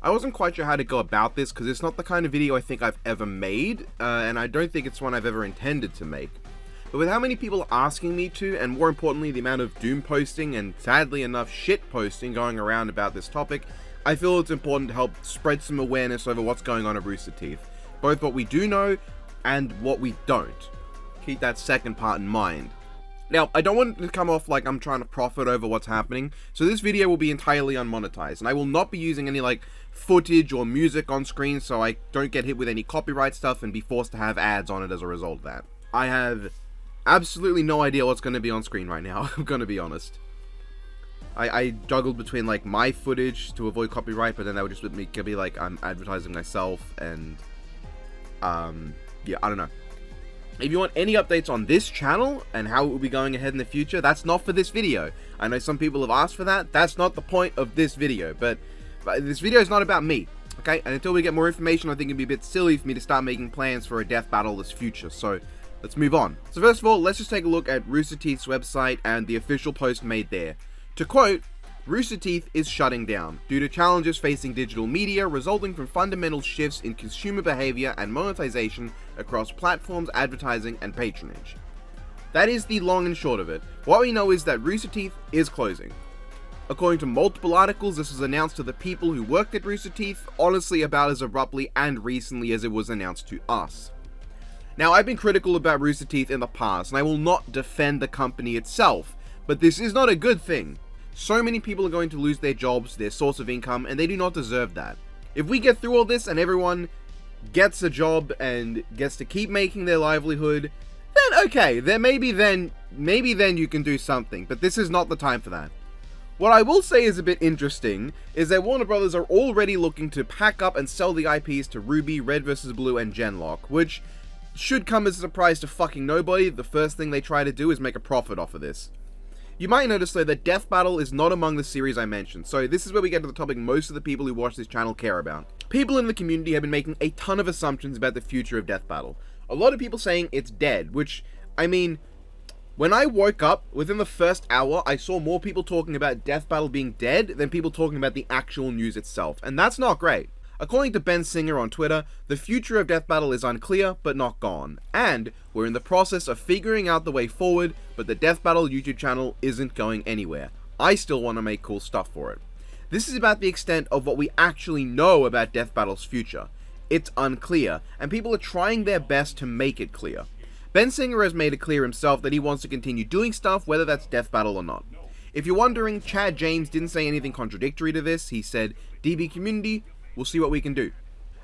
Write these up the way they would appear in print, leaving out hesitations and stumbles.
I wasn't quite sure how to go about this because it's not the kind of video I think I've ever made, and I don't think it's one I've ever intended to make. But with how many people are asking me to, and more importantly the amount of doom posting and sadly enough shit posting going around about this topic, I feel it's important to help spread some awareness over what's going on at Rooster Teeth. Both what we do know and what we don't. Keep that second part in mind. Now, I don't want it to come off like I'm trying to profit over what's happening, so this video will be entirely unmonetized, and I will not be using any footage or music on screen so I don't get hit with any copyright stuff and be forced to have ads on it as a result of that. I have absolutely no idea what's going to be on screen right now, I'm going to be honest. I juggled between my footage to avoid copyright, but then that would just be like I'm advertising myself, and yeah, I don't know. If you want any updates on this channel and how it will be going ahead in the future, that's not for this video. I know some people have asked for that. That's not the point of this video, but this video is not about me, okay? And until we get more information, I think it'd be a bit silly for me to start making plans for a death battle this future, so let's move on. So first of all, let's just take a look at Rooster Teeth's website and the official post made there. To quote, Rooster Teeth is shutting down due to challenges facing digital media resulting from fundamental shifts in consumer behavior and monetization across platforms, advertising, and patronage. That is the long and short of it. What we know is that Rooster Teeth is closing. According to multiple articles, this was announced to the people who worked at Rooster Teeth, honestly about as abruptly and recently as it was announced to us. Now, I've been critical about Rooster Teeth in the past, and I will not defend the company itself, but this is not a good thing. So many people are going to lose their jobs, their source of income, and they do not deserve that. If we get through all this and everyone gets a job and gets to keep making their livelihood, then okay, maybe then you can do something, but this is not the time for that. What I will say is a bit interesting is that Warner Brothers are already looking to pack up and sell the IPs to Ruby, Red vs. Blue, and Genlock, which should come as a surprise to fucking nobody. The first thing they try to do is make a profit off of this. You might notice though that Death Battle is not among the series I mentioned, so this is where we get to the topic most of the people who watch this channel care about. People in the community have been making a ton of assumptions about the future of Death Battle. A lot of people saying it's dead, which, I mean, when I woke up, within the first hour, I saw more people talking about Death Battle being dead than people talking about the actual news itself, and that's not great. According to Ben Singer on Twitter, the future of Death Battle is unclear, but not gone, and we're in the process of figuring out the way forward, but the Death Battle YouTube channel isn't going anywhere. I still want to make cool stuff for it. This is about the extent of what we actually know about Death Battle's future. It's unclear, and people are trying their best to make it clear. Ben Singer has made it clear himself that he wants to continue doing stuff, whether that's Death Battle or not. If you're wondering, Chad James didn't say anything contradictory to this. He said, DB community, we'll see what we can do.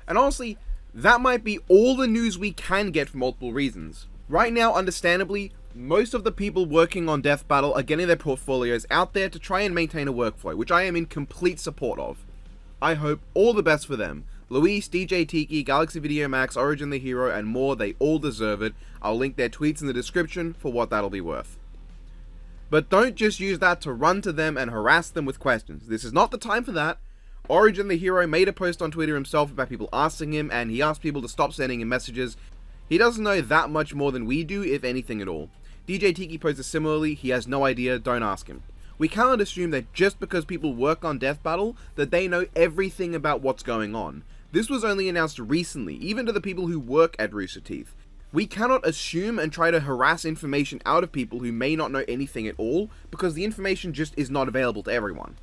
And honestly, that might be all the news we can get for multiple reasons. Right now, understandably, most of the people working on Death Battle are getting their portfolios out there to try and maintain a workflow, which I am in complete support of. I hope all the best for them. Luis, DJ Tiki, Galaxy Video Max, Origin the Hero, and more, they all deserve it. I'll link their tweets in the description for what that'll be worth. But don't just use that to run to them and harass them with questions. This is not the time for that. Origin the Hero made a post on Twitter himself about people asking him, and he asked people to stop sending him messages. He doesn't know that much more than we do, if anything at all. DJ Tiki posted similarly, he has no idea, don't ask him. We cannot assume that just because people work on Death Battle, that they know everything about what's going on. This was only announced recently, even to the people who work at Rooster Teeth. We cannot assume and try to harass information out of people who may not know anything at all, because the information just is not available to everyone.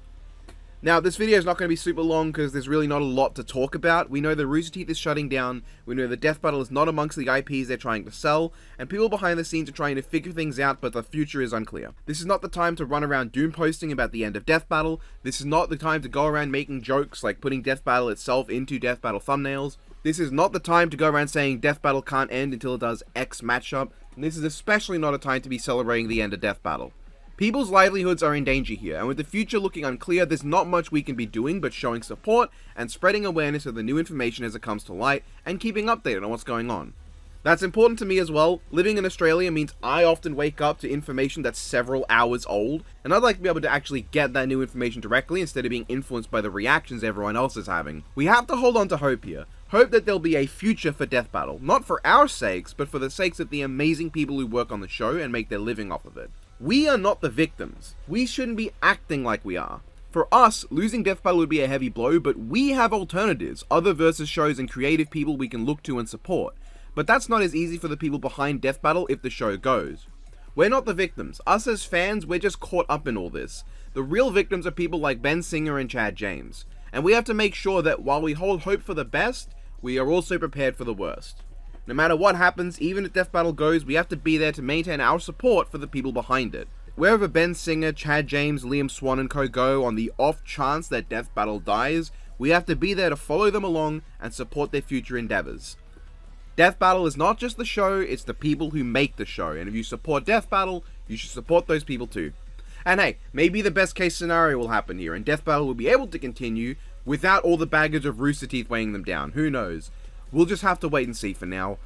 Now, this video is not going to be super long because there's really not a lot to talk about. We know that Rooster Teeth is shutting down, we know that Death Battle is not amongst the IPs they're trying to sell, and people behind the scenes are trying to figure things out, but the future is unclear. This is not the time to run around doom posting about the end of Death Battle. This is not the time to go around making jokes like putting Death Battle itself into Death Battle thumbnails. This is not the time to go around saying Death Battle can't end until it does X matchup, and this is especially not a time to be celebrating the end of Death Battle. People's livelihoods are in danger here, and with the future looking unclear, there's not much we can be doing but showing support and spreading awareness of the new information as it comes to light, and keeping updated on what's going on. That's important to me as well. Living in Australia means I often wake up to information that's several hours old, and I'd like to be able to actually get that new information directly instead of being influenced by the reactions everyone else is having. We have to hold on to hope here. Hope that there'll be a future for Death Battle, not for our sakes, but for the sakes of the amazing people who work on the show and make their living off of it. We are not the victims. We shouldn't be acting like we are. For us, losing Death Battle would be a heavy blow, but we have alternatives, other versus shows and creative people we can look to and support. But that's not as easy for the people behind Death Battle if the show goes. We're not the victims. Us as fans, we're just caught up in all this. The real victims are people like Ben Singer and Chad James. And we have to make sure that while we hold hope for the best, we are also prepared for the worst. No matter what happens, even if Death Battle goes, we have to be there to maintain our support for the people behind it. Wherever Ben Singer, Chad James, Liam Swan and co go on the off chance that Death Battle dies, we have to be there to follow them along and support their future endeavors. Death Battle is not just the show, it's the people who make the show, and if you support Death Battle, you should support those people too. And hey, maybe the best case scenario will happen here, and Death Battle will be able to continue without all the baggage of Rooster Teeth weighing them down. Who knows? We'll just have to wait and see for now.